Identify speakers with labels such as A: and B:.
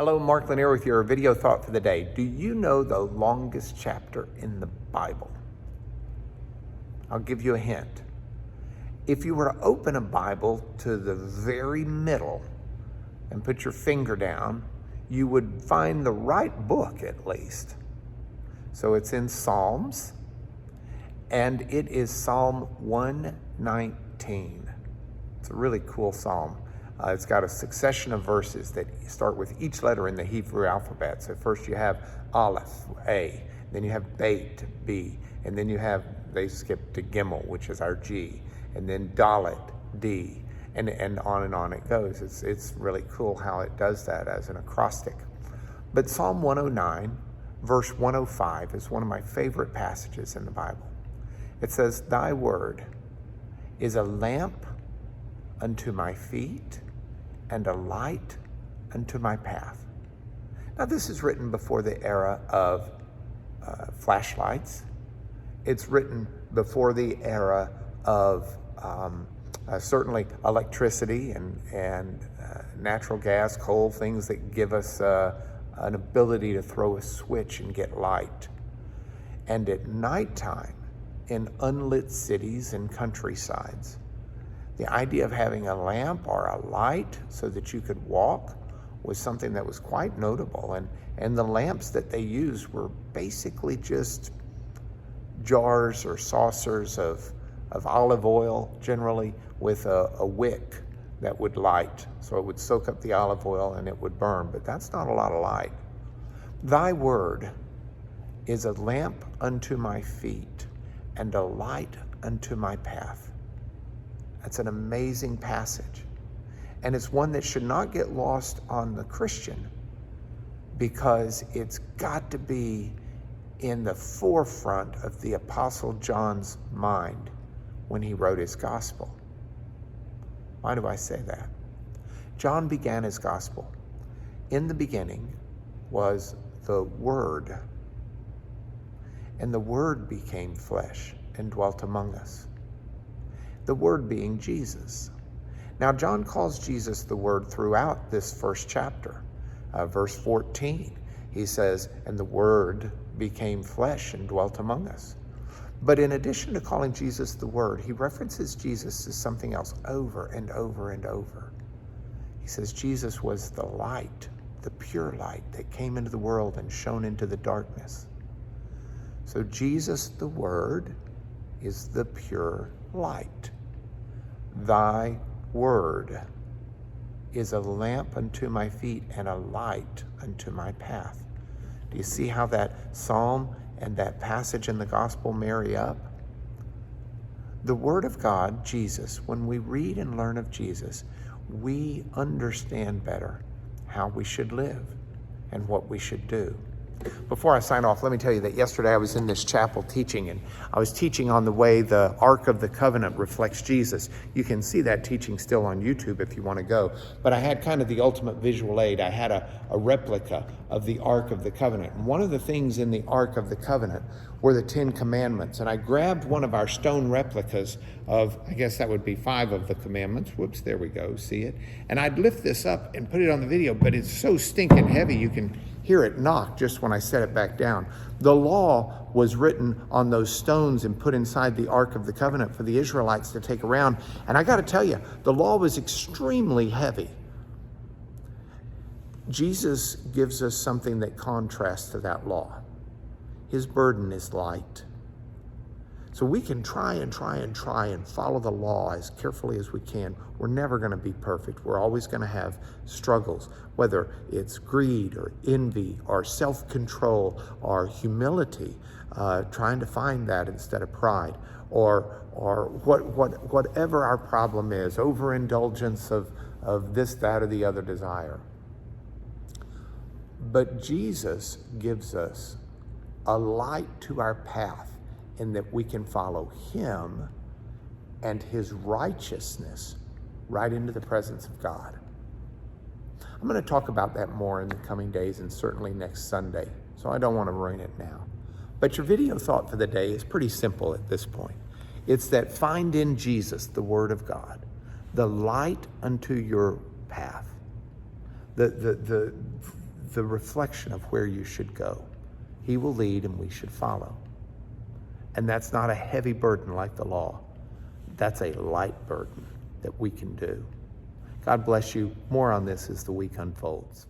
A: Hello, Mark Lanier with your video thought for the day. Do you know the longest chapter in the Bible? I'll give you a hint. If you were to open a Bible to the very middle and put your finger down, you would find the right book at least. So it's in Psalms, and it is Psalm 119. It's a really cool psalm. It's got a succession of verses that start with each letter in the Hebrew alphabet. So first you have Aleph, A, then you have Beit, B, and then they skip to Gimel, which is our G, and then Dalet, D, and on it goes. It's really cool how it does that as an acrostic. But Psalm 109, verse 105 is one of my favorite passages in the Bible. It says, "Thy word is a lamp unto my feet and a light unto my path." Now, this is written before the era of flashlights. It's written before the era of certainly electricity and natural gas, coal, things that give us an ability to throw a switch and get light. And at nighttime, in unlit cities and countrysides, the idea of having a lamp or a light so that you could walk was something that was quite notable. And the lamps that they used were basically just jars or saucers of olive oil, generally with a wick that would light. So it would soak up the olive oil and it would burn, but that's not a lot of light. "Thy word is a lamp unto my feet and a light unto my path." That's an amazing passage. And it's one that should not get lost on the Christian, because it's got to be in the forefront of the Apostle John's mind when he wrote his gospel. Why do I say that? John began his gospel. In the beginning was the Word, and the Word became flesh and dwelt among us. The Word being Jesus. Now, John calls Jesus the Word throughout this first chapter. Verse 14, he says, "And the Word became flesh and dwelt among us." But in addition to calling Jesus the Word, he references Jesus as something else over and over and over. He says Jesus was the light, the pure light that came into the world and shone into the darkness. So Jesus the Word is the pure light. "Thy word is a lamp unto my feet and a light unto my path." Do you see how that psalm and that passage in the gospel marry up? The Word of God, Jesus, when we read and learn of Jesus, we understand better how we should live and what we should do. Before I sign off, let me tell you that yesterday I was in this chapel teaching, and I was teaching on the way the Ark of the Covenant reflects Jesus. You can see that teaching still on YouTube if you want to go. But I had kind of the ultimate visual aid. I had a replica of the Ark of the Covenant. And one of the things in the Ark of the Covenant were the 10 Commandments. And I grabbed one of our stone replicas of, I guess that would be 5 of the commandments. Whoops, there we go, see it? And I'd lift this up and put it on the video, but it's so stinking heavy you can hear it knock just when I set it back down. The law was written on those stones and put inside the Ark of the Covenant for the Israelites to take around. And I got to tell you, the law was extremely heavy. Jesus gives us something that contrasts to that law. His burden is light. So we can try and follow the law as carefully as we can. We're never going to be perfect. We're always going to have struggles, whether it's greed or envy or self-control or humility, trying to find that instead of pride, or whatever our problem is, overindulgence of this, that, or the other desire. But Jesus gives us a light to our path, in that we can follow him and his righteousness right into the presence of God. I'm going to talk about that more in the coming days, and certainly next Sunday, so I don't want to ruin it now. But your video thought for the day is pretty simple at this point. It's that find in Jesus, the Word of God, the light unto your path, the the reflection of where you should go. He will lead and we should follow. And that's not a heavy burden like the law. That's a light burden that we can do. God bless you. More on this as the week unfolds.